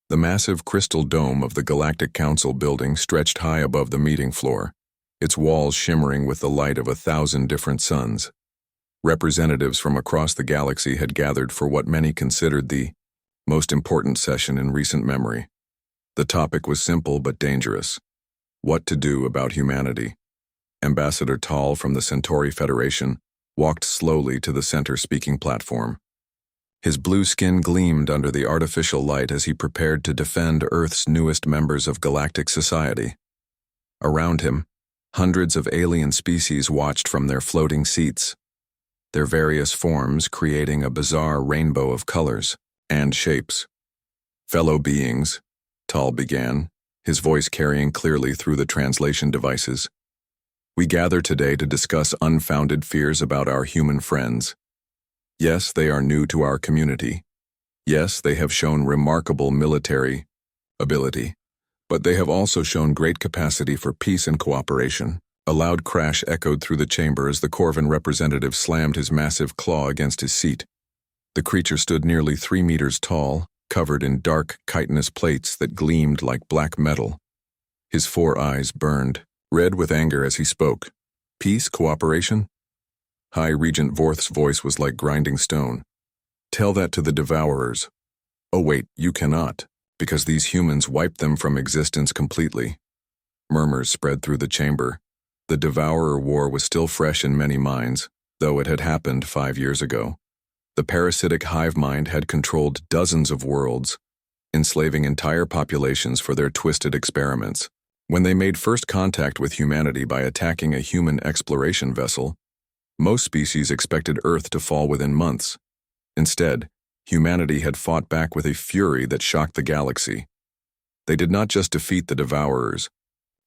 The massive crystal dome of the Galactic Council building stretched high above the meeting floor, its walls shimmering with the light of 1,000 different suns. Representatives from across the galaxy had gathered for what many considered the most important session in recent memory. The topic was simple but dangerous: what to do about humanity. Ambassador Tal from the Centauri Federation walked slowly to the center speaking platform. His blue skin gleamed under the artificial light as he prepared to defend Earth's newest members of galactic society. Around him, hundreds of alien species watched from their floating seats, their various forms creating a bizarre rainbow of colors and shapes. "Fellow beings," Tal began, his voice carrying clearly through the translation devices. "We gather today to discuss unfounded fears about our human friends. Yes, they are new to our community. Yes, they have shown remarkable military ability, but they have also shown great capacity for peace and cooperation." A loud crash echoed through the chamber as the Corvin representative slammed his massive claw against his seat. The creature stood nearly 3 meters tall, covered in dark, chitinous plates that gleamed like black metal. His 4 eyes burned, red with anger as he spoke. "Peace, cooperation?" High Regent Vorth's voice was like grinding stone. "Tell that to the Devourers. Oh wait, you cannot, because these humans wiped them from existence completely." Murmurs spread through the chamber. The Devourer War was still fresh in many minds, though it had happened 5 years ago. The parasitic hive mind had controlled dozens of worlds, enslaving entire populations for their twisted experiments. When they made first contact with humanity by attacking a human exploration vessel, most species expected Earth to fall within months. Instead, humanity had fought back with a fury that shocked the galaxy. They did not just defeat the Devourers.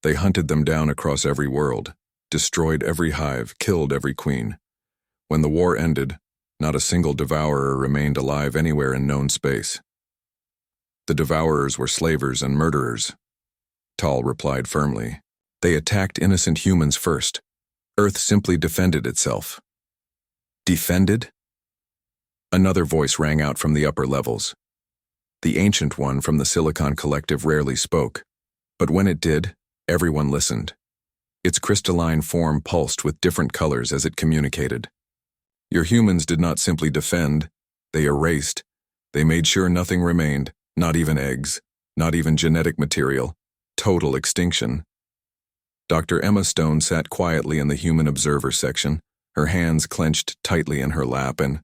They hunted them down across every world, destroyed every hive, killed every queen. When the war ended, not a single Devourer remained alive anywhere in known space. "The Devourers were slavers and murderers," Tal replied firmly. "They attacked innocent humans first. Earth simply defended itself." "Defended?" Another voice rang out from the upper levels. The ancient one from the Silicon Collective rarely spoke, but when it did, everyone listened. Its crystalline form pulsed with different colors as it communicated. "Your humans did not simply defend, they erased. They made sure nothing remained, not even eggs, not even genetic material. Total extinction." Dr. Emma Stone sat quietly in the human observer section, her hands clenched tightly in her lap, and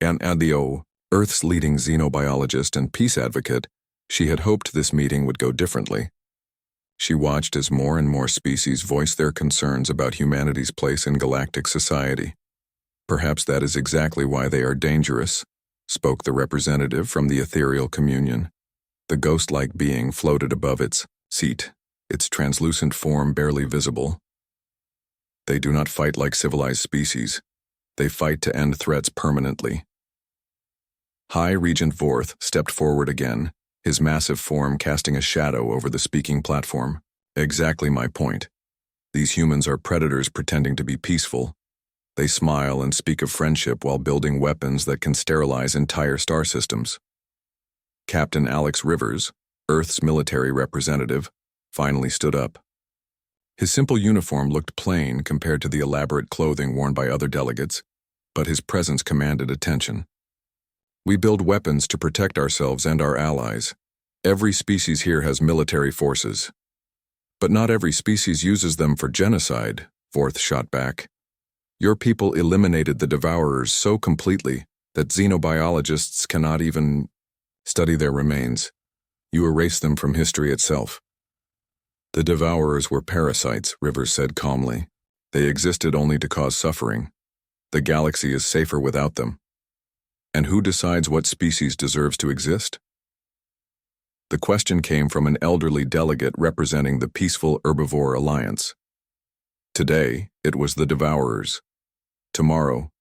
Adio, Earth's leading xenobiologist and peace advocate, she had hoped this meeting would go differently. She watched as more and more species voiced their concerns about humanity's place in galactic society. "Perhaps that is exactly why they are dangerous," spoke the representative from the ethereal communion. The ghost-like being floated above its seat, its translucent form barely visible. "They do not fight like civilized species. They fight to end threats permanently." High Regent Vorth stepped forward again, his massive form casting a shadow over the speaking platform. "Exactly my point. These humans are predators pretending to be peaceful. They smile and speak of friendship while building weapons that can sterilize entire star systems." Captain Alex Rivers, Earth's military representative, finally stood up. His simple uniform looked plain compared to the elaborate clothing worn by other delegates, but his presence commanded attention. "We build weapons to protect ourselves and our allies. Every species here has military forces. But not every species uses them for genocide," Vorth shot back. "Your people eliminated the Devourers so completely that xenobiologists cannot even study their remains. You erased them from history itself." "The Devourers were parasites," Rivers said calmly. "They existed only to cause suffering. The galaxy is safer without them. And who decides what species deserves to exist?" The question came from an elderly delegate representing the Peaceful Herbivore Alliance. Today, it was the Devourers. Tomorrow,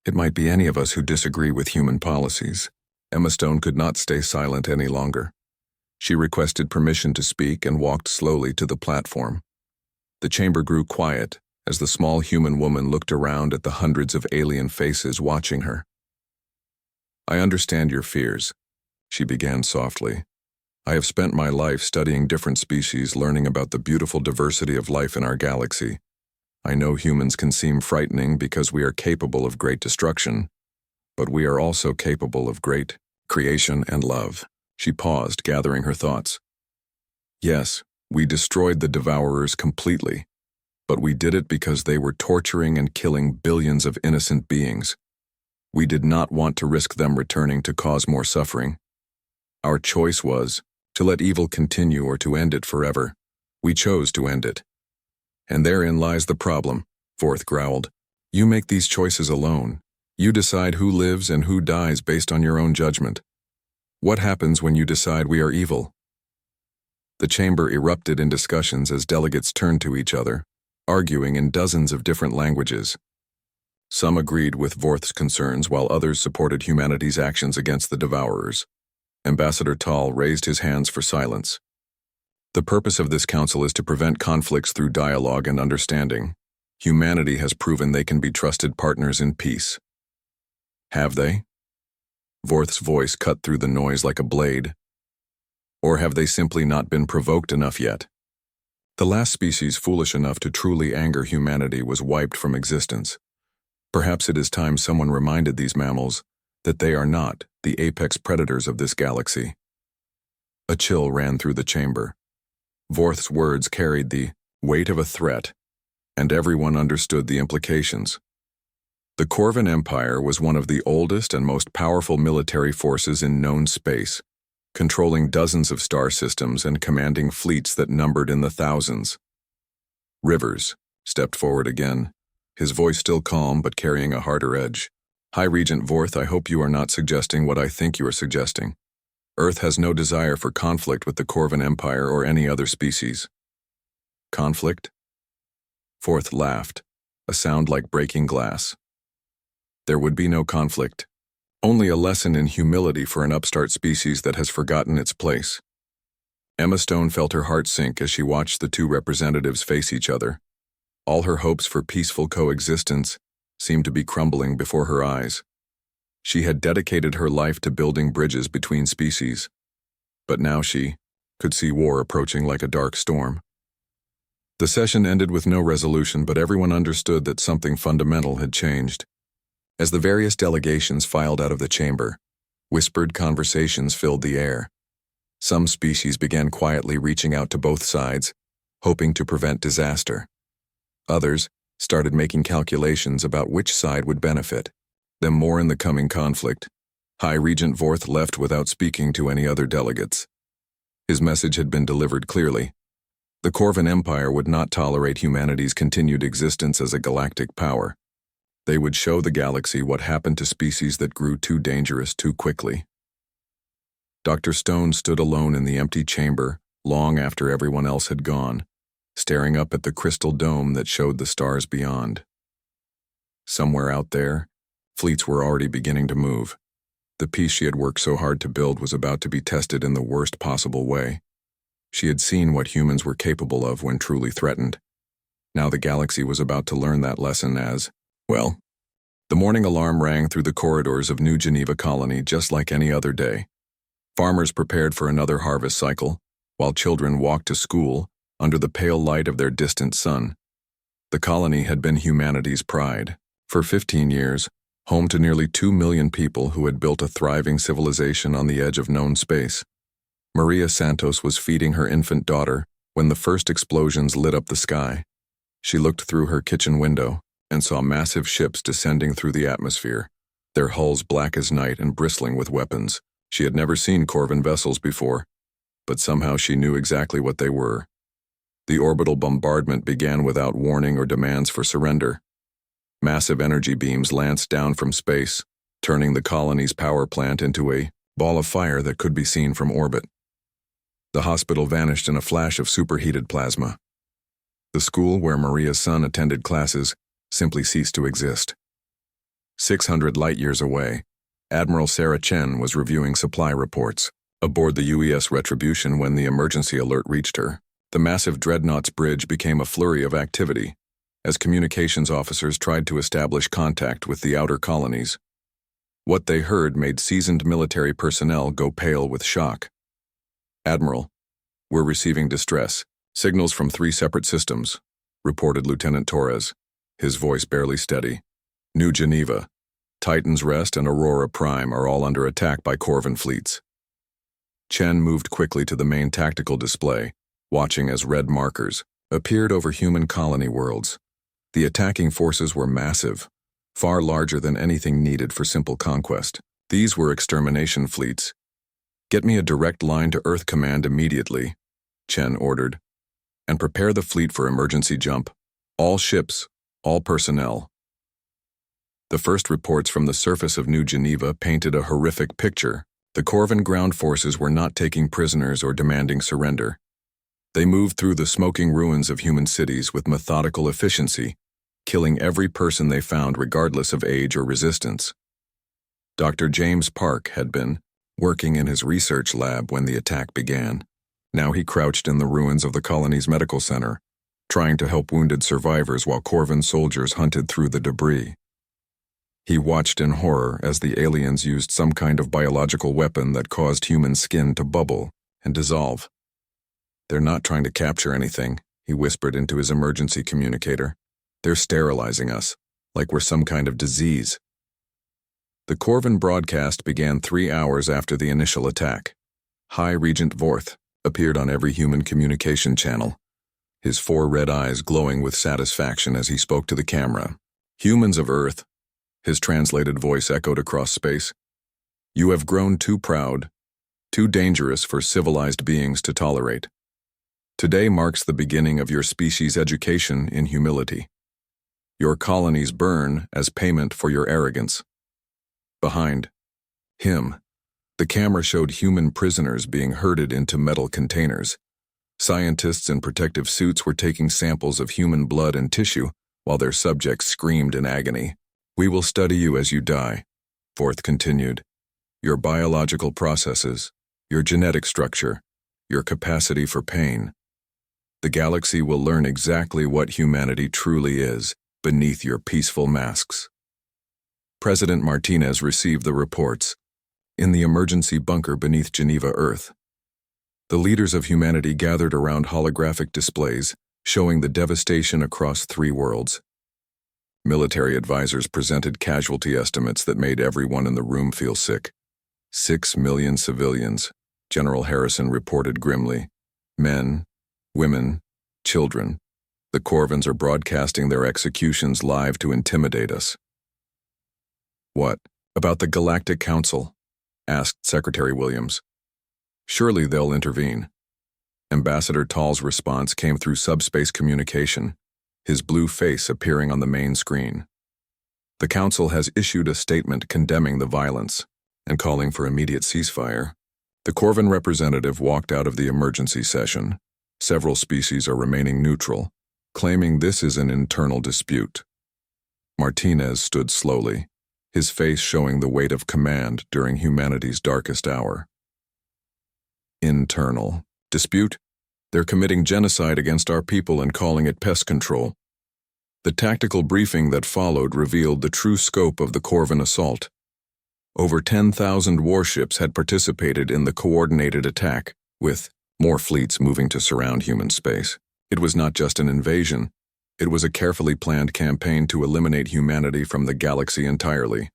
it might be any of us who disagree with human policies. Emma Stone could not stay silent any longer. She requested permission to speak and walked slowly to the platform. The chamber grew quiet as the small human woman looked around at the hundreds of alien faces watching her. "I understand your fears," she began softly. I have spent my life studying different species, learning about the beautiful diversity of life in our galaxy. I know humans can seem frightening because we are capable of great destruction, but we are also capable of great creation and love. She paused, gathering her thoughts. Yes, we destroyed the Devourers completely, but we did it because they were torturing and killing billions of innocent beings. We did not want to risk them returning to cause more suffering. Our choice was to let evil continue or to end it forever. We chose to end it. And therein lies the problem, Forth growled. You make these choices alone. You decide who lives and who dies based on your own judgment. What happens when you decide we are evil? The chamber erupted in discussions as delegates turned to each other, arguing in dozens of different languages. Some agreed with Vorth's concerns while others supported humanity's actions against the Devourers. Ambassador Tal raised his hands for silence. The purpose of this council is to prevent conflicts through dialogue and understanding. Humanity has proven they can be trusted partners in peace. Have they? Vorth's voice cut through the noise like a blade. Or have they simply not been provoked enough yet? The last species foolish enough to truly anger humanity was wiped from existence. Perhaps it is time someone reminded these mammals that they are not the apex predators of this galaxy. A chill ran through the chamber. Vorth's words carried the weight of a threat, and everyone understood the implications. The Corvan Empire was one of the oldest and most powerful military forces in known space, controlling dozens of star systems and commanding fleets that numbered in the thousands. Rivers stepped forward again, his voice still calm but carrying a harder edge. High Regent Vorth, I hope you are not suggesting what I think you are suggesting. Earth has no desire for conflict with the Corvan Empire or any other species. Conflict? Vorth laughed, a sound like breaking glass. There would be no conflict. Only a lesson in humility for an upstart species that has forgotten its place. Emma Stone felt her heart sink as she watched the two representatives face each other. All her hopes for peaceful coexistence seemed to be crumbling before her eyes. She had dedicated her life to building bridges between species, but now she could see war approaching like a dark storm. The session ended with no resolution, but everyone understood that something fundamental had changed. As the various delegations filed out of the chamber, whispered conversations filled the air. Some species began quietly reaching out to both sides, hoping to prevent disaster. Others started making calculations about which side would benefit. Them more in the coming conflict. High Regent Vorth left without speaking to any other delegates. His message had been delivered clearly. The Corvan Empire would not tolerate humanity's continued existence as a galactic power. They would show the galaxy what happened to species that grew too dangerous too quickly. Dr. Stone stood alone in the empty chamber long after everyone else had gone, staring up at the crystal dome that showed the stars beyond. Somewhere out there, fleets were already beginning to move. The peace she had worked so hard to build was about to be tested in the worst possible way. She had seen what humans were capable of when truly threatened. Now the galaxy was about to learn that lesson as, well, the morning alarm rang through the corridors of New Geneva Colony just like any other day. Farmers prepared for another harvest cycle, while children walked to school under the pale light of their distant sun. The colony had been humanity's pride. For 15 years, home to nearly 2 million people who had built a thriving civilization on the edge of known space. Maria Santos was feeding her infant daughter when the first explosions lit up the sky. She looked through her kitchen window and saw massive ships descending through the atmosphere, their hulls black as night and bristling with weapons. She had never seen Corvan vessels before, but somehow she knew exactly what they were. The orbital bombardment began without warning or demands for surrender. Massive energy beams lanced down from space, turning the colony's power plant into a ball of fire that could be seen from orbit. The hospital vanished in a flash of superheated plasma. The school where Maria's son attended classes simply ceased to exist. 600 light-years away, Admiral Sarah Chen was reviewing supply reports aboard the UES Retribution when the emergency alert reached her. The massive Dreadnought's bridge became a flurry of activity as communications officers tried to establish contact with the outer colonies. What they heard made seasoned military personnel go pale with shock. Admiral, we're receiving distress signals from 3 separate systems, reported Lieutenant Torres, his voice barely steady. New Geneva, Titan's Rest, and Aurora Prime are all under attack by Corvan fleets. Chen moved quickly to the main tactical display, watching as red markers appeared over human colony worlds. The attacking forces were massive, far larger than anything needed for simple conquest. These were extermination fleets. Get me a direct line to Earth Command immediately, Chen ordered, and prepare the fleet for emergency jump. All ships, all personnel. The first reports from the surface of New Geneva painted a horrific picture. The Corvan ground forces were not taking prisoners or demanding surrender. They moved through the smoking ruins of human cities with methodical efficiency, killing every person they found regardless of age or resistance. Dr. James Park had been working in his research lab when the attack began. Now he crouched in the ruins of the colony's medical center, trying to help wounded survivors while Corvan soldiers hunted through the debris. He watched in horror as the aliens used some kind of biological weapon that caused human skin to bubble and dissolve. They're not trying to capture anything, he whispered into his emergency communicator. They're sterilizing us, like we're some kind of disease. The Corvan broadcast began 3 hours after the initial attack. High Regent Vorth appeared on every human communication channel, his 4 red eyes glowing with satisfaction as he spoke to the camera. Humans of Earth, his translated voice echoed across space. You have grown too proud, too dangerous for civilized beings to tolerate. Today marks the beginning of your species' education in humility. Your colonies burn as payment for your arrogance. Behind him, the camera showed human prisoners being herded into metal containers. Scientists in protective suits were taking samples of human blood and tissue while their subjects screamed in agony. We will study you as you die, Vorth continued. Your biological processes, your genetic structure, your capacity for pain. The galaxy will learn exactly what humanity truly is beneath your peaceful masks. President Martinez received the reports in the emergency bunker beneath Geneva, Earth. The leaders of humanity gathered around holographic displays showing the devastation across 3 worlds. Military advisors presented casualty estimates that made everyone in the room feel sick. 6 million civilians, General Harrison reported grimly. Men, women, children. The Corvans are broadcasting their executions live to intimidate us. What about the Galactic Council? Asked Secretary Williams. Surely they'll intervene. Ambassador Tall's response came through subspace communication, his blue face appearing on the main screen. The Council has issued a statement condemning the violence and calling for immediate ceasefire. The Corvan representative walked out of the emergency session. Several species are remaining neutral, claiming this is an internal dispute. Martinez stood slowly, his face showing the weight of command during humanity's darkest hour. Internal dispute? They're committing genocide against our people and calling it pest control. The tactical briefing that followed revealed the true scope of the Corvan assault. Over 10,000 warships had participated in the coordinated attack, with more fleets moving to surround human space. It was not just an invasion, it was a carefully planned campaign to eliminate humanity from the galaxy entirely.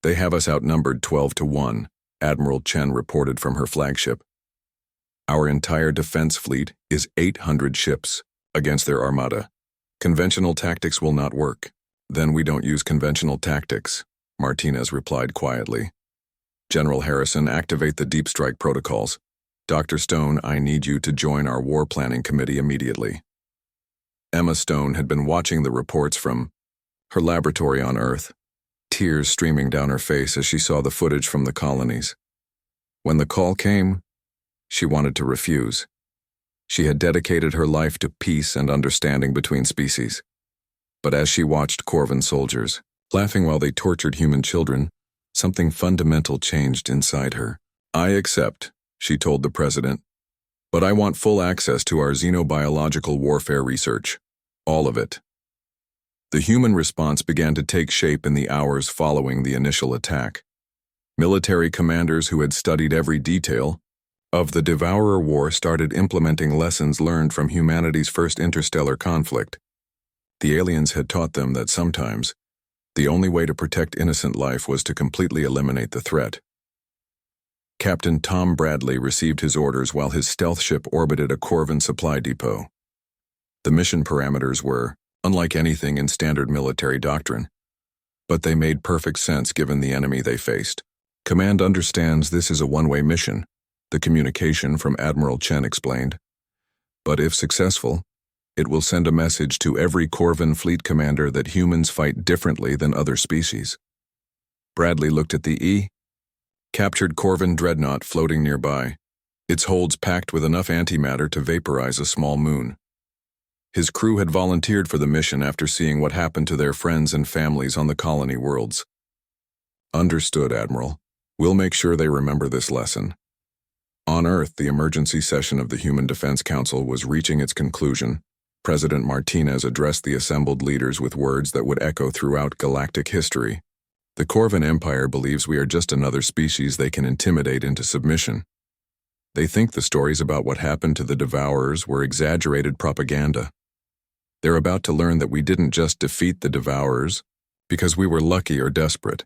They have us outnumbered 12-1, Admiral Chen reported from her flagship. Our entire defense fleet is 800 ships against their armada. Conventional tactics will not work. Then we don't use conventional tactics, Martinez replied quietly. General Harrison, activate the deep strike protocols. Dr. Stone, I need you to join our war planning committee immediately. Emma Stone had been watching the reports from her laboratory on Earth, tears streaming down her face as she saw the footage from the colonies. When the call came, she wanted to refuse. She had dedicated her life to peace and understanding between species. But as she watched Corvan soldiers, laughing while they tortured human children, something fundamental changed inside her. I accept, she told the president, but I want full access to our xenobiological warfare research. All of it. The human response began to take shape in the hours following the initial attack. Military commanders who had studied every detail, of the Devourer War started implementing lessons learned from humanity's first interstellar conflict. The aliens had taught them that sometimes, the only way to protect innocent life was to completely eliminate the threat. Captain Tom Bradley received his orders while his stealth ship orbited a Corvan supply depot. The mission parameters were, unlike anything in standard military doctrine, but they made perfect sense given the enemy they faced. Command understands this is a one-way mission, the communication from Admiral Chen explained. But if successful, it will send a message to every Corvan fleet commander that humans fight differently than other species. Bradley looked at the captured Corvan dreadnought floating nearby, its holds packed with enough antimatter to vaporize a small moon. His crew had volunteered for the mission after seeing what happened to their friends and families on the colony worlds. Understood, Admiral. We'll make sure they remember this lesson. On Earth, the emergency session of the Human Defense Council was reaching its conclusion. President Martinez addressed the assembled leaders with words that would echo throughout galactic history. The Corvan Empire believes we are just another species they can intimidate into submission. They think the stories about what happened to the Devourers were exaggerated propaganda. They're about to learn that we didn't just defeat the Devourers because we were lucky or desperate.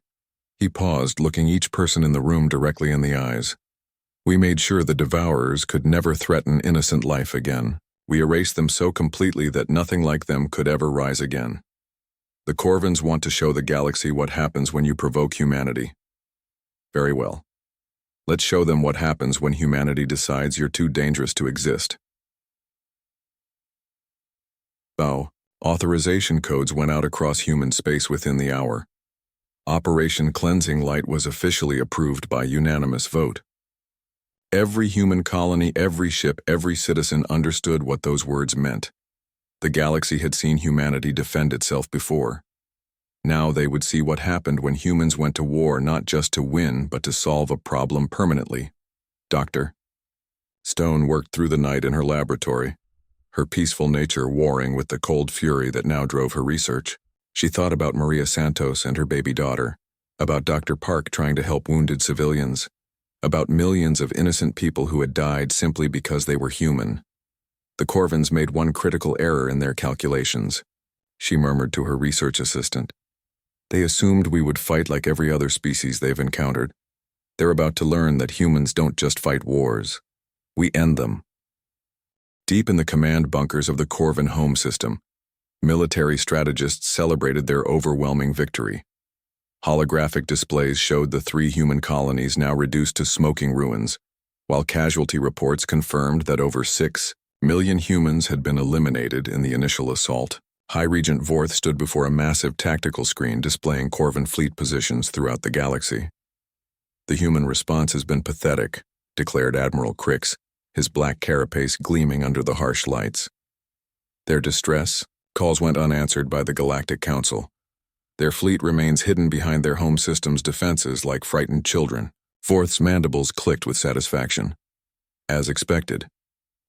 He paused, looking each person in the room directly in the eyes. We made sure the Devourers could never threaten innocent life again. We erased them so completely that nothing like them could ever rise again. The Corvans want to show the galaxy what happens when you provoke humanity. Very well. Let's show them what happens when humanity decides you're too dangerous to exist. Authorization codes went out across human space within the hour. Operation Cleansing Light was officially approved by unanimous vote. Every human colony, every ship, every citizen understood what those words meant. The galaxy had seen humanity defend itself before. Now they would see what happened when humans went to war not just to win, but to solve a problem permanently. Dr. Stone worked through the night in her laboratory, her peaceful nature warring with the cold fury that now drove her research. She thought about Maria Santos and her baby daughter, about Dr. Park trying to help wounded civilians, about millions of innocent people who had died simply because they were human. The Corvans made one critical error in their calculations, she murmured to her research assistant. They assumed we would fight like every other species they've encountered. They're about to learn that humans don't just fight wars. We end them. Deep in the command bunkers of the Corvan home system, military strategists celebrated their overwhelming victory. Holographic displays showed the 3 human colonies now reduced to smoking ruins, while casualty reports confirmed that over 6 million humans had been eliminated in the initial assault. High Regent Vorth stood before a massive tactical screen displaying Corvan fleet positions throughout the galaxy. The human response has been pathetic, declared Admiral Crix, his black carapace gleaming under the harsh lights. Their distress calls went unanswered by the Galactic Council. Their fleet remains hidden behind their home system's defenses like frightened children. Vorth's mandibles clicked with satisfaction. As expected,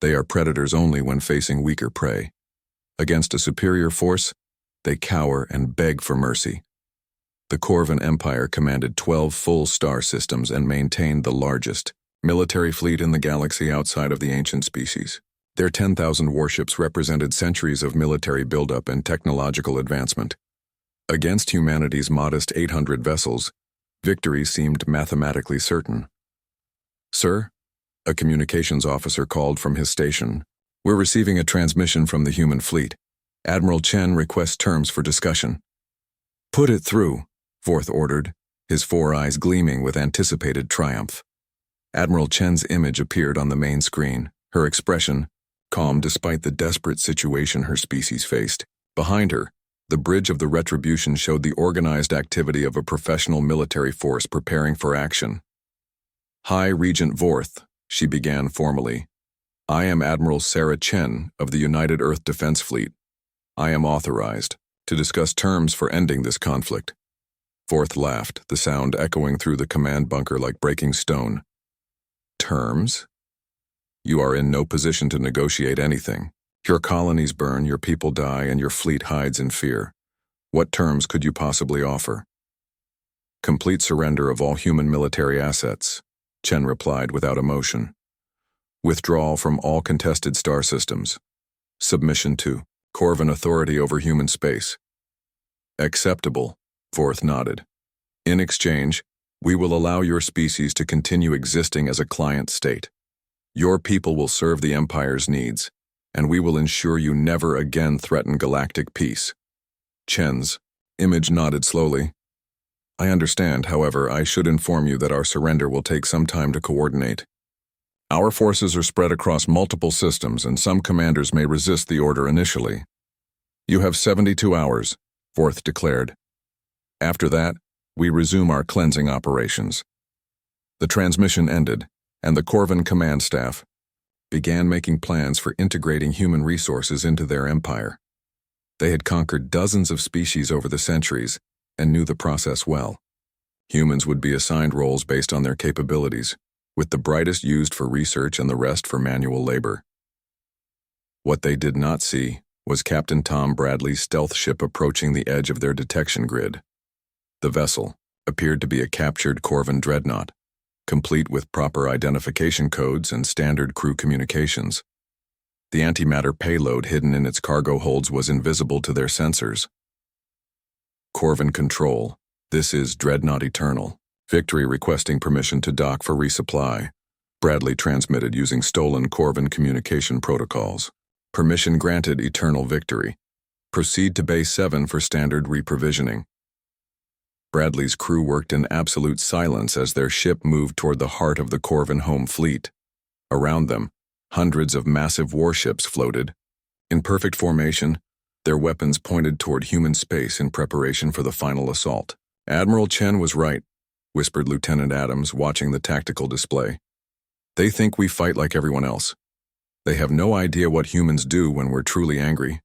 they are predators only when facing weaker prey. Against a superior force, they cower and beg for mercy. The Corvan Empire commanded 12 full star systems and maintained the largest military fleet in the galaxy outside of the ancient species. Their 10,000 warships represented centuries of military buildup and technological advancement. Against humanity's modest 800 vessels, victory seemed mathematically certain. Sir, a communications officer called from his station. We're receiving a transmission from the human fleet. Admiral Chen requests terms for discussion. Put it through, Vorth ordered, his 4 eyes gleaming with anticipated triumph. Admiral Chen's image appeared on the main screen, her expression calm despite the desperate situation her species faced. Behind her, the bridge of the Retribution showed the organized activity of a professional military force preparing for action. High Regent Vorth, she began formally. I am Admiral Sarah Chen of the United Earth Defense Fleet. I am authorized to discuss terms for ending this conflict. Vorth laughed, the sound echoing through the command bunker like breaking stone. Terms? You are in no position to negotiate anything. Your colonies burn, your people die, and your fleet hides in fear. What terms could you possibly offer? Complete surrender of all human military assets, Chen replied without emotion. Withdrawal from all contested star systems. Submission to Corvin authority over human space. Acceptable, Forth nodded. In exchange, we will allow your species to continue existing as a client state. Your people will serve the Empire's needs, and we will ensure you never again threaten galactic peace. Chen's image nodded slowly. I understand, however, I should inform you that our surrender will take some time to coordinate. Our forces are spread across multiple systems, and some commanders may resist the order initially. You have 72 hours, Forth declared. After that, we resume our cleansing operations. The transmission ended, and the Corvin command staff began making plans for integrating human resources into their empire. They had conquered dozens of species over the centuries and knew the process well. Humans would be assigned roles based on their capabilities, with the brightest used for research and the rest for manual labor. What they did not see was Captain Tom Bradley's stealth ship approaching the edge of their detection grid. The vessel appeared to be a captured Corvin dreadnought, complete with proper identification codes and standard crew communications. The antimatter payload hidden in its cargo holds was invisible to their sensors. Corvin Control, this is Dreadnought Eternal. Victory requesting permission to dock for resupply. Bradley transmitted using stolen Corvin communication protocols. Permission granted, Eternal Victory. Proceed to Base 7 for standard reprovisioning. Bradley's crew worked in absolute silence as their ship moved toward the heart of the Corvin home fleet. Around them, hundreds of massive warships floated. In perfect formation, their weapons pointed toward human space in preparation for the final assault. Admiral Chen was right, whispered Lieutenant Adams, watching the tactical display. They think we fight like everyone else. They have no idea what humans do when we're truly angry.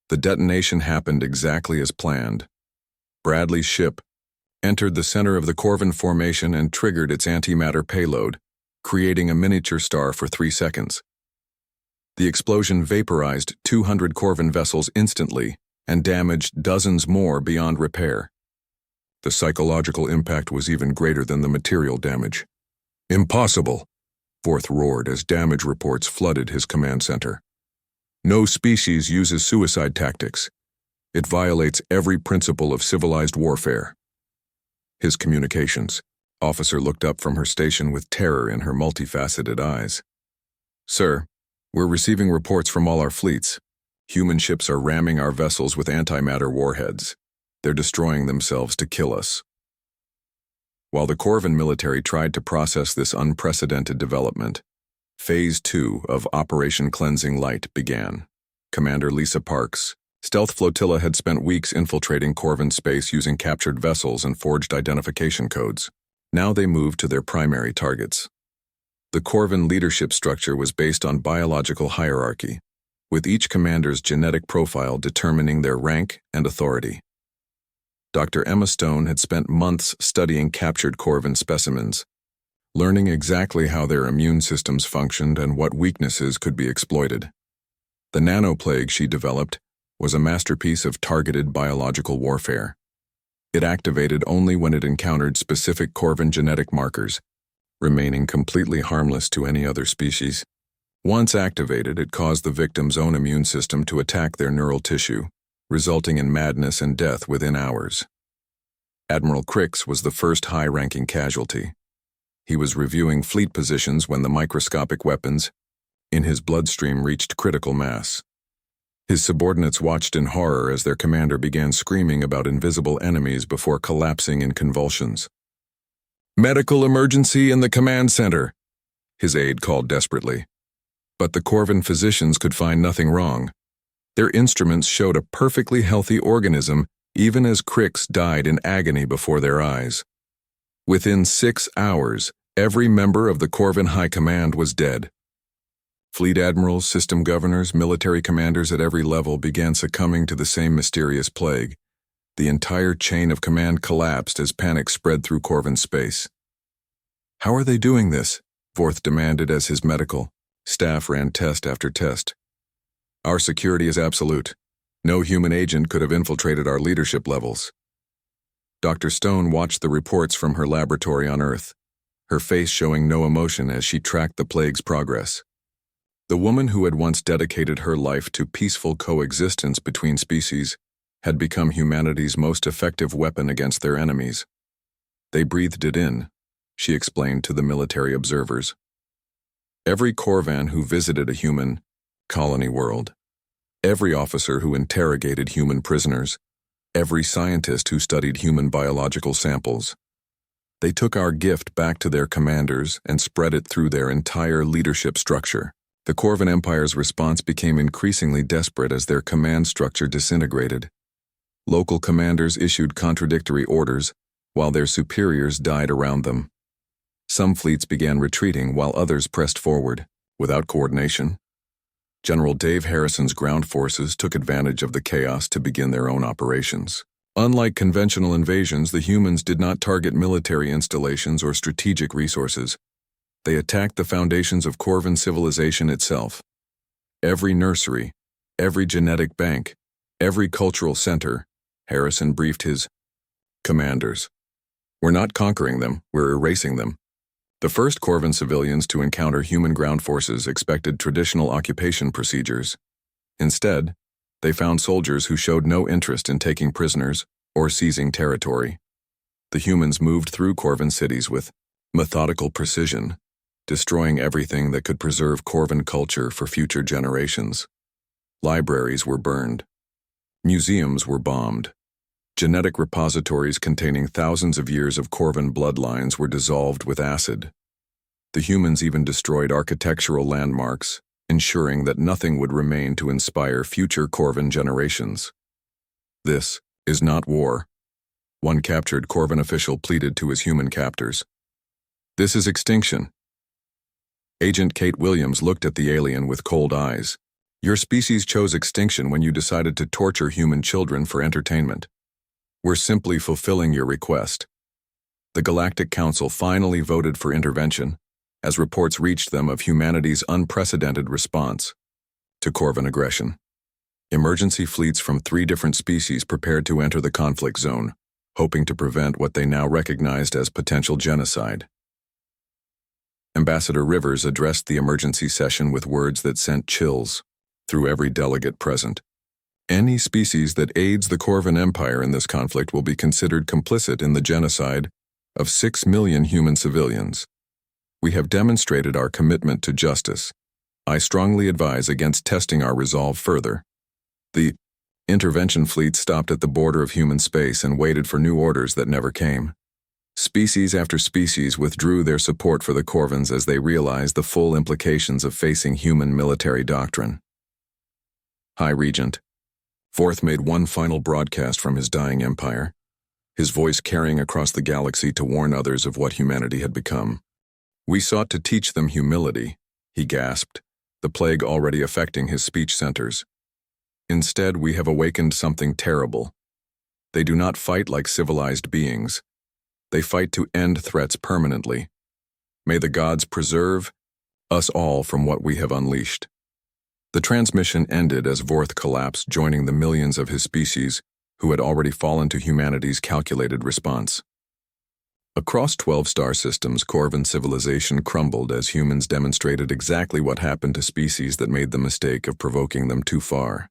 The detonation happened exactly as planned. Bradley's ship entered the center of the Corvin formation and triggered its antimatter payload, creating a miniature star for 3 seconds. The explosion vaporized 200 Corvin vessels instantly and damaged dozens more beyond repair. The psychological impact was even greater than the material damage. Impossible, Forth roared as damage reports flooded his command center. No species uses suicide tactics. It violates every principle of civilized warfare. His communications officer looked up from her station with terror in her multifaceted eyes. Sir, we're receiving reports from all our fleets. Human ships are ramming our vessels with antimatter warheads. They're destroying themselves to kill us. While the Corvin military tried to process this unprecedented development, Phase 2 of Operation Cleansing Light began. Commander Lisa Parks' stealth flotilla had spent weeks infiltrating Corvin space using captured vessels and forged identification codes. Now they moved to their primary targets. The Corvin leadership structure was based on biological hierarchy, with each commander's genetic profile determining their rank and authority. Dr. Emma Stone had spent months studying captured Corvin specimens, learning exactly how their immune systems functioned and what weaknesses could be exploited. The nanoplague she developed was a masterpiece of targeted biological warfare. It activated only when it encountered specific Corvin genetic markers, remaining completely harmless to any other species. Once activated, it caused the victim's own immune system to attack their neural tissue, resulting in madness and death within hours. Admiral Crix was the first high-ranking casualty. He was reviewing fleet positions when the microscopic weapons in his bloodstream reached critical mass. His subordinates watched in horror as their commander began screaming about invisible enemies before collapsing in convulsions. "Medical emergency in the command center," his aide called desperately. But the Corvin physicians could find nothing wrong. Their instruments showed a perfectly healthy organism even as Crix died in agony before their eyes. Within 6 hours, every member of the Corvin High Command was dead. Fleet admirals, system governors, military commanders at every level began succumbing to the same mysterious plague. The entire chain of command collapsed as panic spread through Corvin space. "How are they doing this?" Forth demanded as his medical staff ran test after test. "Our security is absolute. No human agent could have infiltrated our leadership levels." Dr. Stone watched the reports from her laboratory on Earth. her face showing no emotion as she tracked the plague's progress. The woman who had once dedicated her life to peaceful coexistence between species had become humanity's most effective weapon against their enemies. They breathed it in, she explained to the military observers. Every Corvan who visited a human colony world, every officer who interrogated human prisoners, every scientist who studied human biological samples, they took our gift back to their commanders and spread it through their entire leadership structure. The Corvan Empire's response became increasingly desperate as their command structure disintegrated. Local commanders issued contradictory orders, while their superiors died around them. Some fleets began retreating while others pressed forward, without coordination. General Dave Harrison's ground forces took advantage of the chaos to begin their own operations. Unlike conventional invasions, the humans did not target military installations or strategic resources. They attacked the foundations of Corvan civilization itself. Every nursery, every genetic bank, every cultural center, Harrison briefed his commanders. We're not conquering them, we're erasing them. The first Corvan civilians to encounter human ground forces expected traditional occupation procedures. Instead, they found soldiers who showed no interest in taking prisoners or seizing territory. The humans moved through Corvan cities with methodical precision, destroying everything that could preserve Corvan culture for future generations. Libraries were burned. Museums were bombed. Genetic repositories containing thousands of years of Corvan bloodlines were dissolved with acid. The humans even destroyed architectural landmarks, ensuring that nothing would remain to inspire future Corvan generations. This is not war, one captured Corvan official pleaded to his human captors. This is extinction. Agent Kate Williams looked at the alien with cold eyes. Your species chose extinction when you decided to torture human children for entertainment. We're simply fulfilling your request. The Galactic Council finally voted for intervention, as reports reached them of humanity's unprecedented response to Corvan aggression. Emergency fleets from 3 different species prepared to enter the conflict zone, hoping to prevent what they now recognized as potential genocide. Ambassador Rivers addressed the emergency session with words that sent chills through every delegate present. Any species that aids the Corvan Empire in this conflict will be considered complicit in the genocide of 6 million human civilians. We have demonstrated our commitment to justice. I strongly advise against testing our resolve further. The intervention fleet stopped at the border of human space and waited for new orders that never came. Species after species withdrew their support for the Corvans as they realized the full implications of facing human military doctrine. High Regent Forth made one final broadcast from his dying empire, his voice carrying across the galaxy to warn others of what humanity had become. We sought to teach them humility, he gasped, the plague already affecting his speech centers. Instead, we have awakened something terrible. They do not fight like civilized beings. They fight to end threats permanently. May the gods preserve us all from what we have unleashed. The transmission ended as Vorth collapsed, joining the millions of his species who had already fallen to humanity's calculated response. Across 12 star systems, Corvan civilization crumbled as humans demonstrated exactly what happened to species that made the mistake of provoking them too far.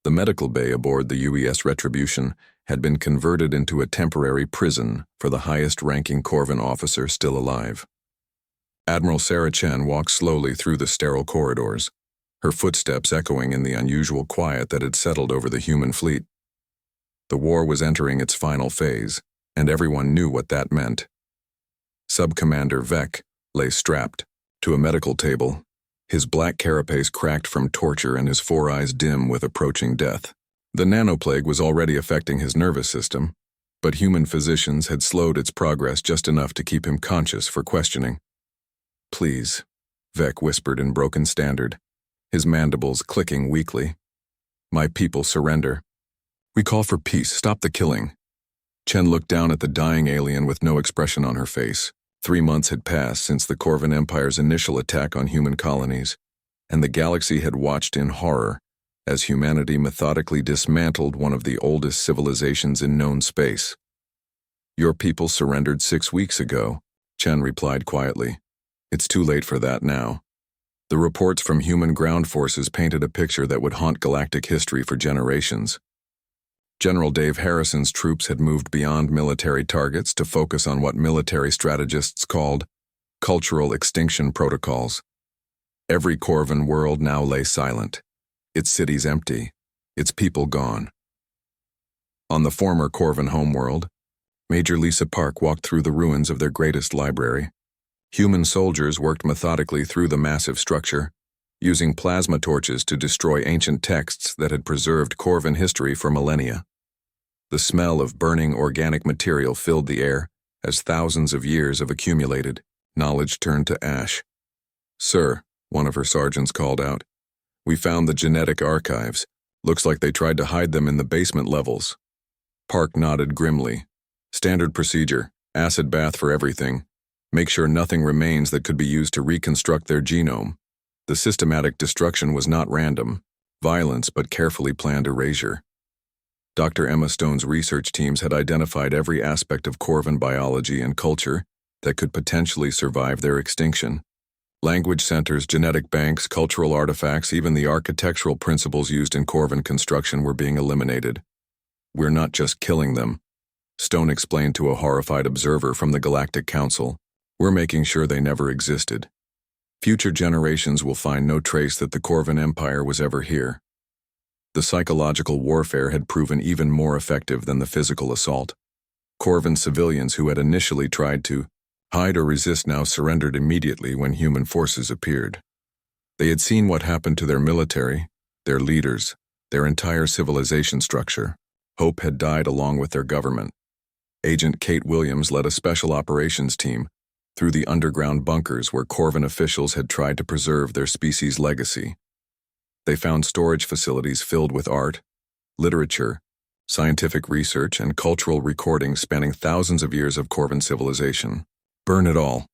The medical bay aboard the UES Retribution had been converted into a temporary prison for the highest-ranking Corvan officer still alive. Admiral Sarah Chen walked slowly through the sterile corridors, her footsteps echoing in the unusual quiet that had settled over the human fleet. The war was entering its final phase, and everyone knew what that meant. Sub-Commander Vec lay strapped to a medical table, his black carapace cracked from torture and his 4 eyes dim with approaching death. The nanoplague was already affecting his nervous system, but human physicians had slowed its progress just enough to keep him conscious for questioning. Please, Vec whispered in broken standard, his mandibles clicking weakly. My people surrender. We call for peace, stop the killing. Chen looked down at the dying alien with no expression on her face. 3 months had passed since the Corvan Empire's initial attack on human colonies, and the galaxy had watched in horror as humanity methodically dismantled one of the oldest civilizations in known space. Your people surrendered 6 weeks ago, Chen replied quietly. It's too late for that now. The reports from human ground forces painted a picture that would haunt galactic history for generations. General Dave Harrison's troops had moved beyond military targets to focus on what military strategists called cultural extinction protocols. Every Corvan world now lay silent, its cities empty, its people gone. On the former Corvan homeworld, Major Lisa Park walked through the ruins of their greatest library. Human soldiers worked methodically through the massive structure, using plasma torches to destroy ancient texts that had preserved Corvan history for millennia. The smell of burning organic material filled the air as thousands of years of accumulated knowledge turned to ash. "Sir," one of her sergeants called out, "we found the genetic archives. Looks like they tried to hide them in the basement levels." Park nodded grimly. "Standard procedure, acid bath for everything. Make sure nothing remains that could be used to reconstruct their genome." The systematic destruction was not random, violence but carefully planned erasure. Dr. Emma Stone's research teams had identified every aspect of Corvan biology and culture that could potentially survive their extinction. Language centers, genetic banks, cultural artifacts, even the architectural principles used in Corvan construction were being eliminated. "We're not just killing them," Stone explained to a horrified observer from the Galactic Council. "We're making sure they never existed. Future generations will find no trace that the Corvan Empire was ever here." The psychological warfare had proven even more effective than the physical assault. Corvan civilians who had initially tried to hide or resist now surrendered immediately when human forces appeared. They had seen what happened to their military, their leaders, their entire civilization structure. Hope had died along with their government. Agent Kate Williams led a special operations team through the underground bunkers where Corvan officials had tried to preserve their species' legacy. They found storage facilities filled with art, literature, scientific research, and cultural recordings spanning thousands of years of Corvan civilization. "Burn it all,"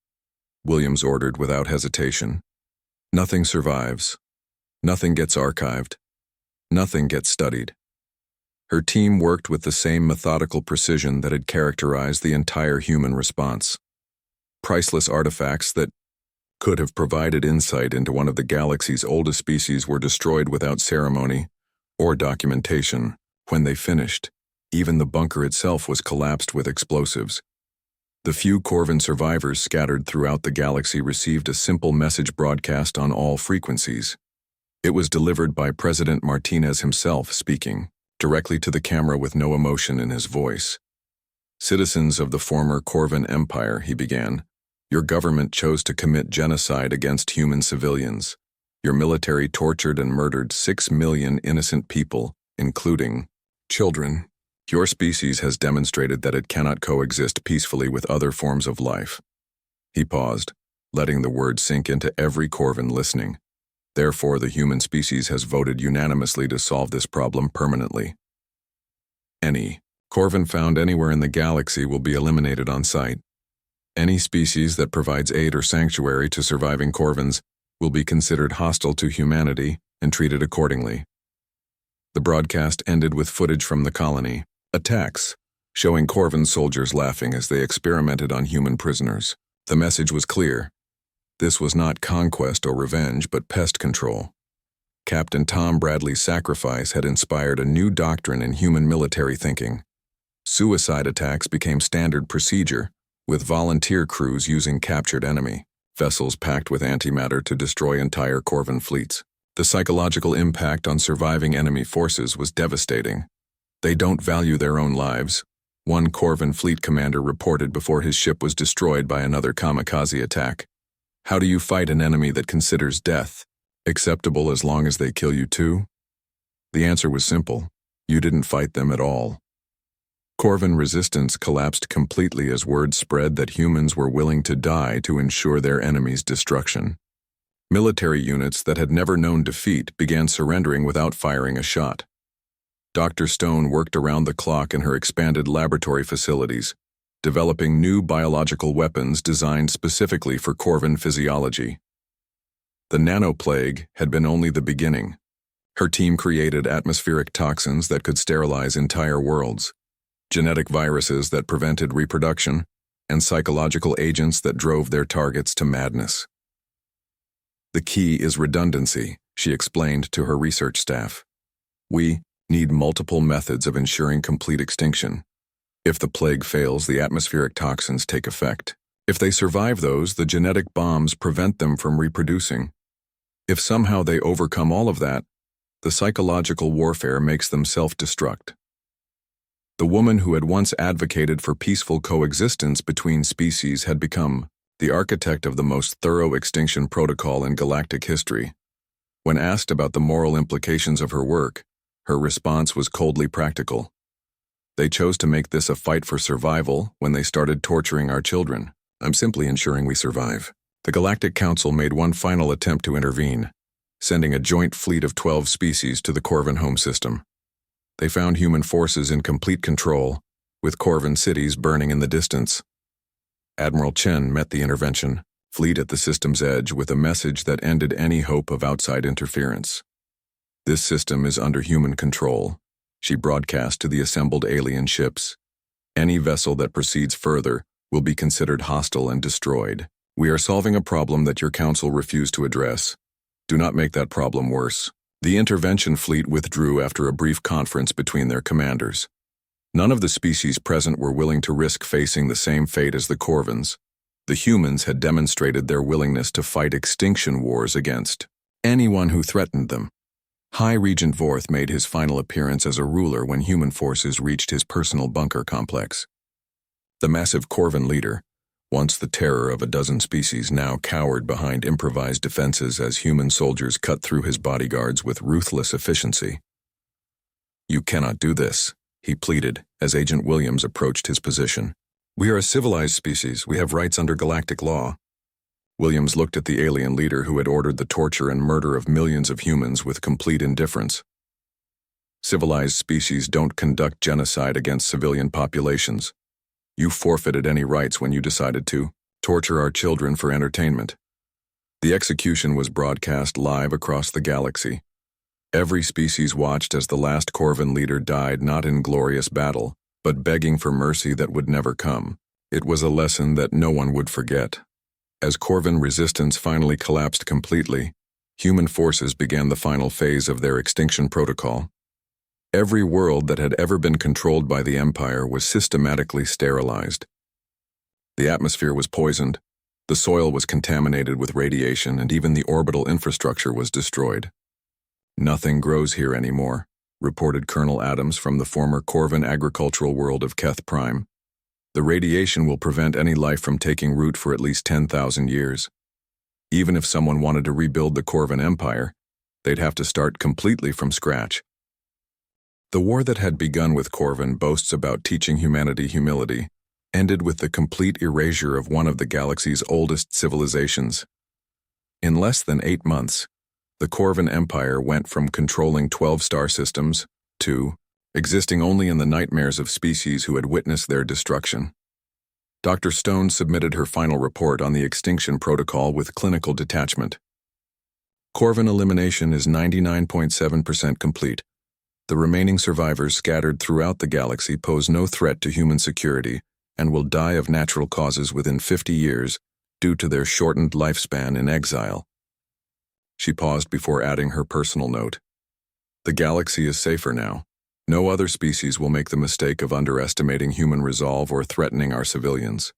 Williams ordered without hesitation. "Nothing survives. Nothing gets archived. Nothing gets studied." Her team worked with the same methodical precision that had characterized the entire human response. Priceless artifacts that could have provided insight into one of the galaxy's oldest species were destroyed without ceremony or documentation. When they finished, even the bunker itself was collapsed with explosives. The few Corvan survivors scattered throughout the galaxy received a simple message broadcast on all frequencies. It was delivered by President Martinez himself, speaking directly to the camera with no emotion in his voice. "Citizens of the former Corvan Empire," he began, "your government chose to commit genocide against human civilians. Your military tortured and murdered 6 million innocent people, including children. Your species has demonstrated that it cannot coexist peacefully with other forms of life." He paused, letting the words sink into every Corvan listening. "Therefore, the human species has voted unanimously to solve this problem permanently. Any Corvan found anywhere in the galaxy will be eliminated on sight. Any species that provides aid or sanctuary to surviving Corvans will be considered hostile to humanity and treated accordingly." The broadcast ended with footage from the colony, attacks, showing Corvan soldiers laughing as they experimented on human prisoners. The message was clear. This was not conquest or revenge, but pest control. Captain Tom Bradley's sacrifice had inspired a new doctrine in human military thinking. Suicide attacks became standard procedure, with volunteer crews using captured enemy vessels packed with antimatter to destroy entire Corvan fleets. The psychological impact on surviving enemy forces was devastating. "They don't value their own lives," one Corvan fleet commander reported before his ship was destroyed by another kamikaze attack. "How do you fight an enemy that considers death acceptable as long as they kill you too?" The answer was simple. You didn't fight them at all. Corvan resistance collapsed completely as word spread that humans were willing to die to ensure their enemy's destruction. Military units that had never known defeat began surrendering without firing a shot. Dr. Stone worked around the clock in her expanded laboratory facilities, developing new biological weapons designed specifically for Corvan physiology. The nanoplague had been only the beginning. Her team created atmospheric toxins that could sterilize entire worlds, genetic viruses that prevented reproduction, and psychological agents that drove their targets to madness. The key is redundancy, she explained to her research staff. We need multiple methods of ensuring complete extinction. If the plague fails, the atmospheric toxins take effect. If they survive those, the genetic bombs prevent them from reproducing. If somehow they overcome all of that, the psychological warfare makes them self-destruct. The woman who had once advocated for peaceful coexistence between species had become the architect of the most thorough extinction protocol in galactic history. When asked about the moral implications of her work, her response was coldly practical. They chose to make this a fight for survival when they started torturing our children. I'm simply ensuring we survive. The Galactic Council made one final attempt to intervene, sending a joint fleet of 12 species to the Corvin home system. They found human forces in complete control, with Corvin cities burning in the distance. Admiral Chen met the intervention fleet at the system's edge with a message that ended any hope of outside interference. This system is under human control, she broadcast to the assembled alien ships. Any vessel that proceeds further will be considered hostile and destroyed. We are solving a problem that your council refused to address. Do not make that problem worse. The intervention fleet withdrew after a brief conference between their commanders. None of the species present were willing to risk facing the same fate as the Corvins. The humans had demonstrated their willingness to fight extinction wars against anyone who threatened them. High Regent Vorth made his final appearance as a ruler when human forces reached his personal bunker complex. The massive Corvin leader, once the terror of a dozen species, now cowered behind improvised defenses as human soldiers cut through his bodyguards with ruthless efficiency. You cannot do this, he pleaded as Agent Williams approached his position. We are a civilized species. We have rights under galactic law. Williams looked at the alien leader who had ordered the torture and murder of millions of humans with complete indifference. Civilized species don't conduct genocide against civilian populations. You forfeited any rights when you decided to torture our children for entertainment. The execution was broadcast live across the galaxy. Every species watched as the last Corvin leader died not in glorious battle, but begging for mercy that would never come. It was a lesson that no one would forget. As Corvin resistance finally collapsed completely, human forces began the final phase of their extinction protocol. Every world that had ever been controlled by the Empire was systematically sterilized. The atmosphere was poisoned, the soil was contaminated with radiation, and even the orbital infrastructure was destroyed. Nothing grows here anymore, reported Colonel Adams from the former Corvin agricultural world of Keth Prime. The radiation will prevent any life from taking root for at least 10,000 years. Even if someone wanted to rebuild the Corvin Empire, they'd have to start completely from scratch. The war that had begun with Corvin boasts about teaching humanity humility, ended with the complete erasure of one of the galaxy's oldest civilizations. In less than 8 months, the Corvin Empire went from controlling 12 star systems to existing only in the nightmares of species who had witnessed their destruction. Dr. Stone submitted her final report on the extinction protocol with clinical detachment. Corvin elimination is 99.7% complete. The remaining survivors scattered throughout the galaxy pose no threat to human security and will die of natural causes within 50 years due to their shortened lifespan in exile. She paused before adding her personal note. The galaxy is safer now. No other species will make the mistake of underestimating human resolve or threatening our civilians.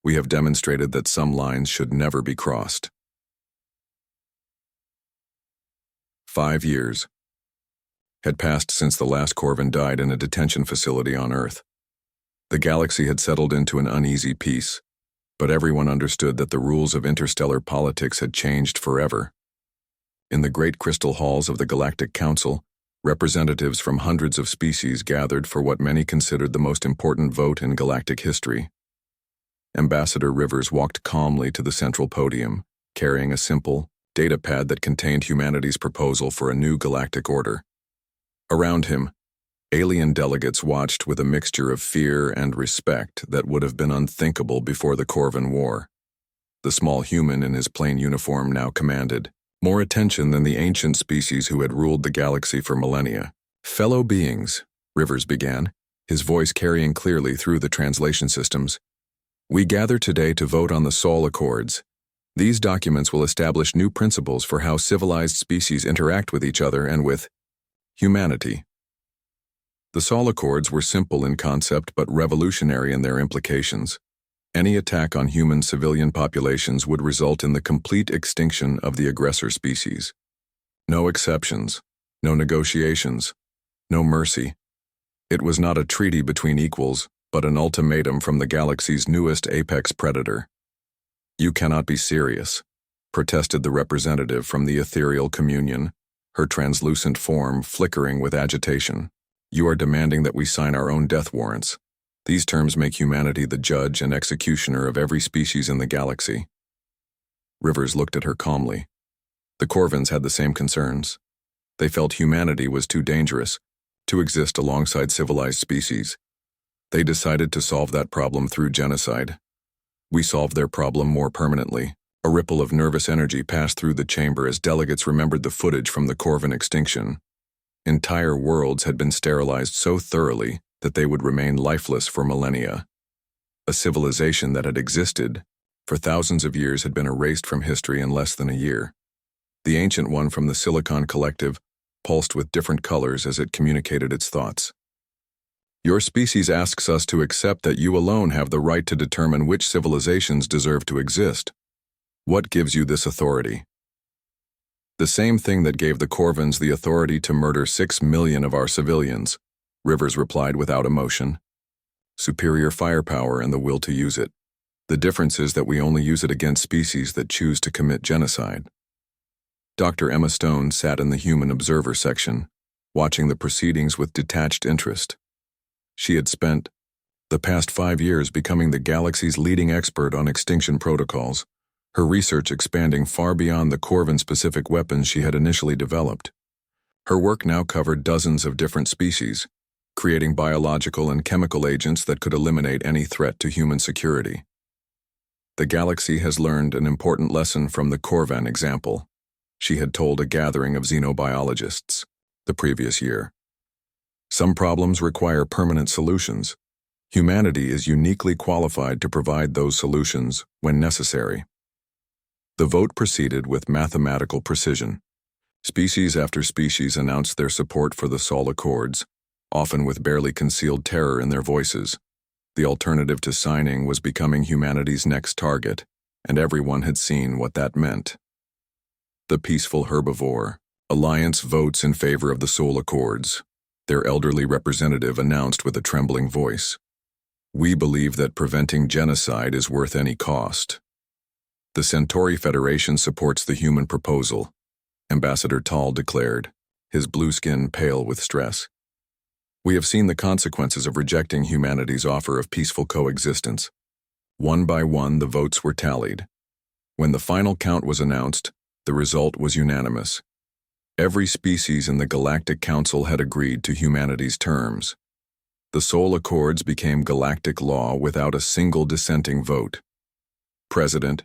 We have demonstrated that some lines should never be crossed. 5 years had passed since the last Corvin died in a detention facility on Earth. The galaxy had settled into an uneasy peace, but everyone understood that the rules of interstellar politics had changed forever. In the great crystal halls of the Galactic Council, representatives from hundreds of species gathered for what many considered the most important vote in galactic history. Ambassador Rivers walked calmly to the central podium, carrying a simple datapad that contained humanity's proposal for a new galactic order. Around him, alien delegates watched with a mixture of fear and respect that would have been unthinkable before the Corvin War. The small human in his plain uniform now commanded more attention than the ancient species who had ruled the galaxy for millennia. Fellow beings, Rivers began, his voice carrying clearly through the translation systems. We gather today to vote on the Sol Accords. These documents will establish new principles for how civilized species interact with each other and with humanity. The Sol Accords were simple in concept but revolutionary in their implications. Any attack on human civilian populations would result in the complete extinction of the aggressor species. No exceptions, no negotiations, no mercy. It was not a treaty between equals, but an ultimatum from the galaxy's newest apex predator. "You cannot be serious," protested the representative from the ethereal communion, her translucent form flickering with agitation. "You are demanding that we sign our own death warrants. These terms make humanity the judge and executioner of every species in the galaxy." Rivers looked at her calmly. The Corvins had the same concerns. They felt humanity was too dangerous to exist alongside civilized species. They decided to solve that problem through genocide. We solved their problem more permanently. A ripple of nervous energy passed through the chamber as delegates remembered the footage from the Corvin extinction. Entire worlds had been sterilized so thoroughly that they would remain lifeless for millennia. A civilization that had existed for thousands of years had been erased from history in less than a year. The ancient one from the Silicon Collective pulsed with different colors as it communicated its thoughts. "Your species asks us to accept that you alone have the right to determine which civilizations deserve to exist. What gives you this authority?" "The same thing that gave the Corvins the authority to murder 6 million of our civilians," Rivers replied without emotion. "Superior firepower and the will to use it. The difference is that we only use it against species that choose to commit genocide." Dr. Emma Stone sat in the Human Observer section, watching the proceedings with detached interest. She had spent the past 5 years becoming the galaxy's leading expert on extinction protocols, her research expanding far beyond the Corvin-specific weapons she had initially developed. Her work now covered dozens of different species, creating biological and chemical agents that could eliminate any threat to human security. "The galaxy has learned an important lesson from the Corvan example," she had told a gathering of xenobiologists the previous year. "Some problems require permanent solutions. Humanity is uniquely qualified to provide those solutions when necessary." The vote proceeded with mathematical precision. Species after species announced their support for the Sol Accords, often with barely concealed terror in their voices. The alternative to signing was becoming humanity's next target, and everyone had seen what that meant. The Peaceful Herbivore Alliance votes in favor of the Sol Accords, their elderly representative announced with a trembling voice. "We believe that preventing genocide is worth any cost." The Centauri Federation supports the human proposal, Ambassador Tall declared, his blue skin pale with stress. "We have seen the consequences of rejecting humanity's offer of peaceful coexistence." One by one, the votes were tallied. When the final count was announced, the result was unanimous. Every species in the Galactic Council had agreed to humanity's terms. The Sol Accords became galactic law without a single dissenting vote. President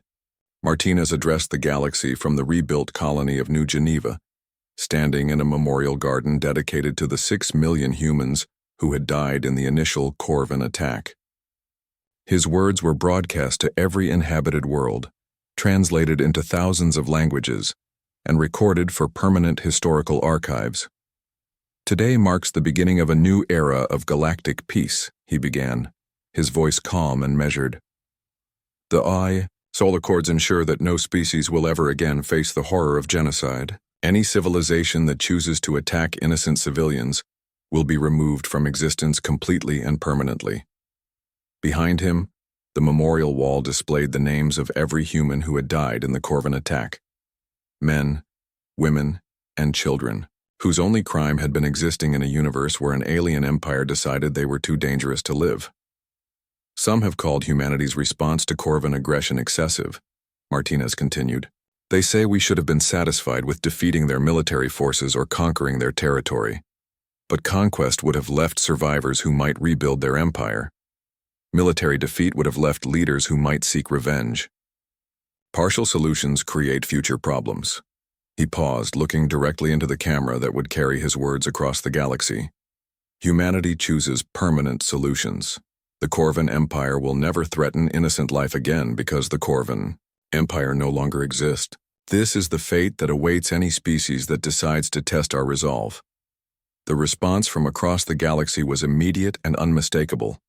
Martinez addressed the galaxy from the rebuilt colony of New Geneva, standing in a memorial garden dedicated to the 6 million humans who had died in the initial Corvin attack. His words were broadcast to every inhabited world, translated into thousands of languages, and recorded for permanent historical archives. "Today marks the beginning of a new era of galactic peace," he began, his voice calm and measured. "The Sol Accords ensure that no species will ever again face the horror of genocide. Any civilization that chooses to attack innocent civilians will be removed from existence completely and permanently." Behind him, the memorial wall displayed the names of every human who had died in the Corvin attack. Men, women, and children, whose only crime had been existing in a universe where an alien empire decided they were too dangerous to live. "Some have called humanity's response to Corvin aggression excessive," Martinez continued. "They say we should have been satisfied with defeating their military forces or conquering their territory. But conquest would have left survivors who might rebuild their empire. Military defeat would have left leaders who might seek revenge. Partial solutions create future problems." He paused, looking directly into the camera that would carry his words across the galaxy. "Humanity chooses permanent solutions. The Corvan Empire will never threaten innocent life again because the Corvan Empire no longer exists. This is the fate that awaits any species that decides to test our resolve. The response from across the galaxy was immediate and unmistakable.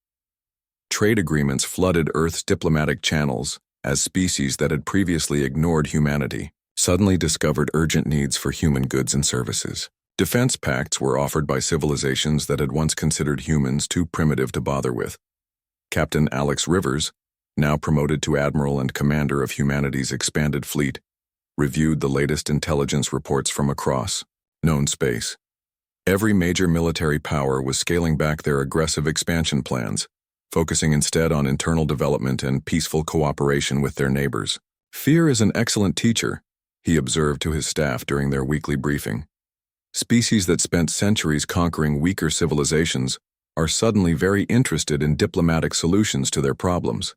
Trade agreements flooded Earth's diplomatic channels as species that had previously ignored humanity suddenly discovered urgent needs for human goods and services. Defense pacts were offered by civilizations that had once considered humans too primitive to bother with. Captain Alex Rivers, now promoted to Admiral and Commander of humanity's expanded fleet, reviewed the latest intelligence reports from across known space. Every major military power was scaling back their aggressive expansion plans, focusing instead on internal development and peaceful cooperation with their neighbors. Fear is an excellent teacher, he observed to his staff during their weekly briefing. Species that spent centuries conquering weaker civilizations are suddenly very interested in diplomatic solutions to their problems.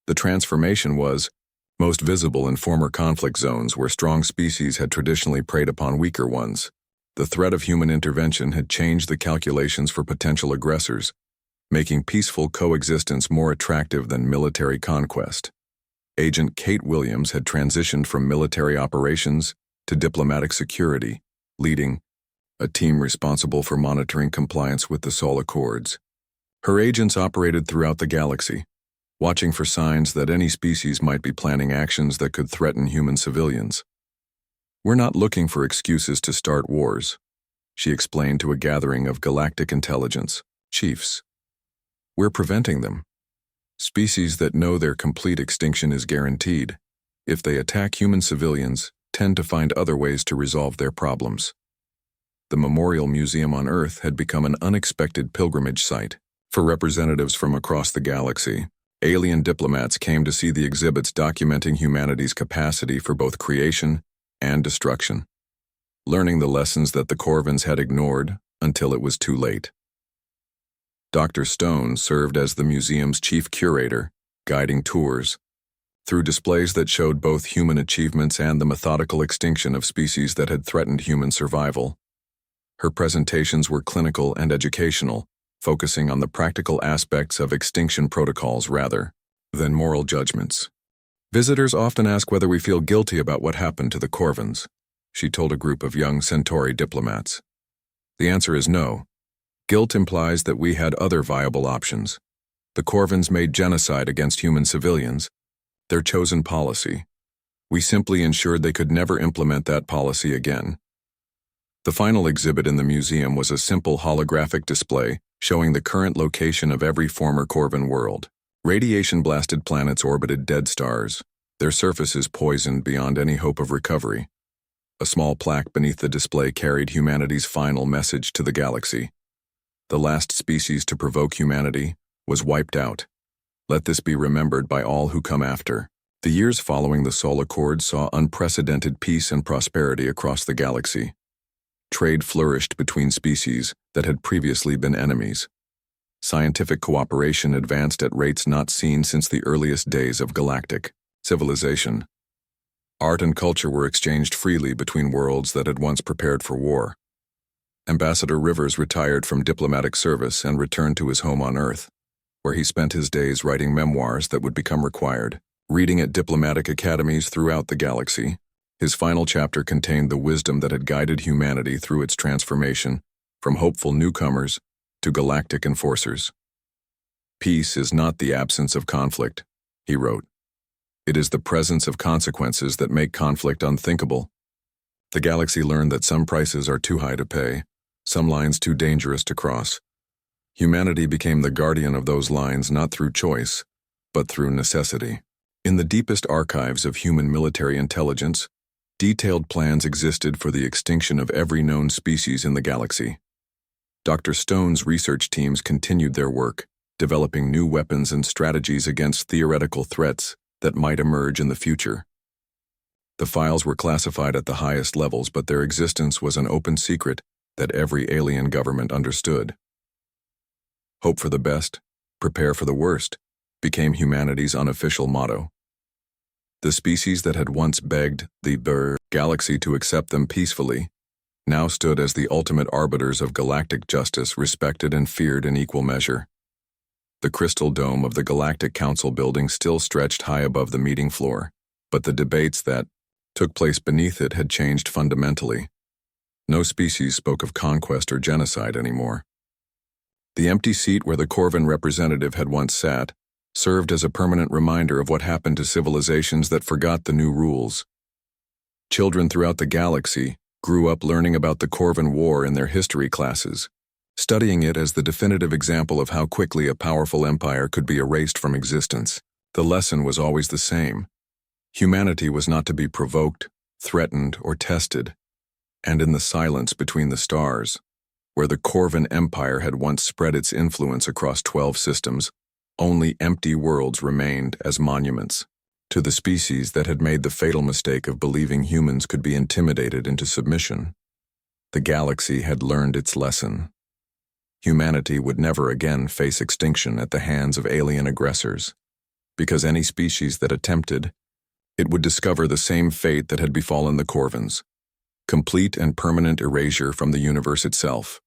The transformation was most visible in former conflict zones where strong species had traditionally preyed upon weaker ones. The threat of human intervention had changed the calculations for potential aggressors, making peaceful coexistence more attractive than military conquest. Agent Kate Williams had transitioned from military operations to diplomatic security, leading a team responsible for monitoring compliance with the Sol Accords. Her agents operated throughout the galaxy, watching for signs that any species might be planning actions that could threaten human civilians. "We're not looking for excuses to start wars," she explained to a gathering of galactic intelligence chiefs. "We're preventing them. Species that know their complete extinction is guaranteed, if they attack human civilians, tend to find other ways to resolve their problems." The Memorial Museum on Earth had become an unexpected pilgrimage site. For representatives from across the galaxy, alien diplomats came to see the exhibits documenting humanity's capacity for both creation and destruction, learning the lessons that the Corvans had ignored until it was too late. Dr. Stone served as the museum's chief curator, guiding tours through displays that showed both human achievements and the methodical extinction of species that had threatened human survival. Her presentations were clinical and educational, focusing on the practical aspects of extinction protocols rather than moral judgments. "Visitors often ask whether we feel guilty about what happened to the Corvans," she told a group of young Centauri diplomats. "The answer is no. Guilt implies that we had other viable options. The Corvans made genocide against human civilians, their chosen policy. We simply ensured they could never implement that policy again." The final exhibit in the museum was a simple holographic display showing the current location of every former Corvan world. Radiation-blasted planets orbited dead stars, their surfaces poisoned beyond any hope of recovery. A small plaque beneath the display carried humanity's final message to the galaxy. The last species to provoke humanity was wiped out. Let this be remembered by all who come after. The years following the Sol Accords saw unprecedented peace and prosperity across the galaxy. Trade flourished between species that had previously been enemies. Scientific cooperation advanced at rates not seen since the earliest days of galactic civilization. Art and culture were exchanged freely between worlds that had once prepared for war. Ambassador Rivers retired from diplomatic service and returned to his home on Earth, where he spent his days writing memoirs that would become required. Reading at diplomatic academies throughout the galaxy, his final chapter contained the wisdom that had guided humanity through its transformation from hopeful newcomers to galactic enforcers. "Peace is not the absence of conflict," he wrote. "It is the presence of consequences that make conflict unthinkable." The galaxy learned that some prices are too high to pay, some lines too dangerous to cross. Humanity became the guardian of those lines not through choice, but through necessity. In the deepest archives of human military intelligence, detailed plans existed for the extinction of every known species in the galaxy. Dr. Stone's research teams continued their work, developing new weapons and strategies against theoretical threats that might emerge in the future. The files were classified at the highest levels, but their existence was an open secret that every alien government understood. "Hope for the best, prepare for the worst," became humanity's unofficial motto. The species that had once begged the galaxy to accept them peacefully now stood as the ultimate arbiters of galactic justice, respected and feared in equal measure. The crystal dome of the Galactic Council building still stretched high above the meeting floor, but the debates that took place beneath it had changed fundamentally. No species spoke of conquest or genocide anymore. The empty seat where the Corvin representative had once sat served as a permanent reminder of what happened to civilizations that forgot the new rules. Children throughout the galaxy grew up learning about the Corvin War in their history classes, studying it as the definitive example of how quickly a powerful empire could be erased from existence. The lesson was always the same. Humanity was not to be provoked, threatened, or tested, and in the silence between the stars, where the Corvin Empire had once spread its influence across 12 systems, only empty worlds remained as monuments to the species that had made the fatal mistake of believing humans could be intimidated into submission. The galaxy had learned its lesson. Humanity would never again face extinction at the hands of alien aggressors, because any species that attempted, it would discover the same fate that had befallen the Corvins, complete and permanent erasure from the universe itself.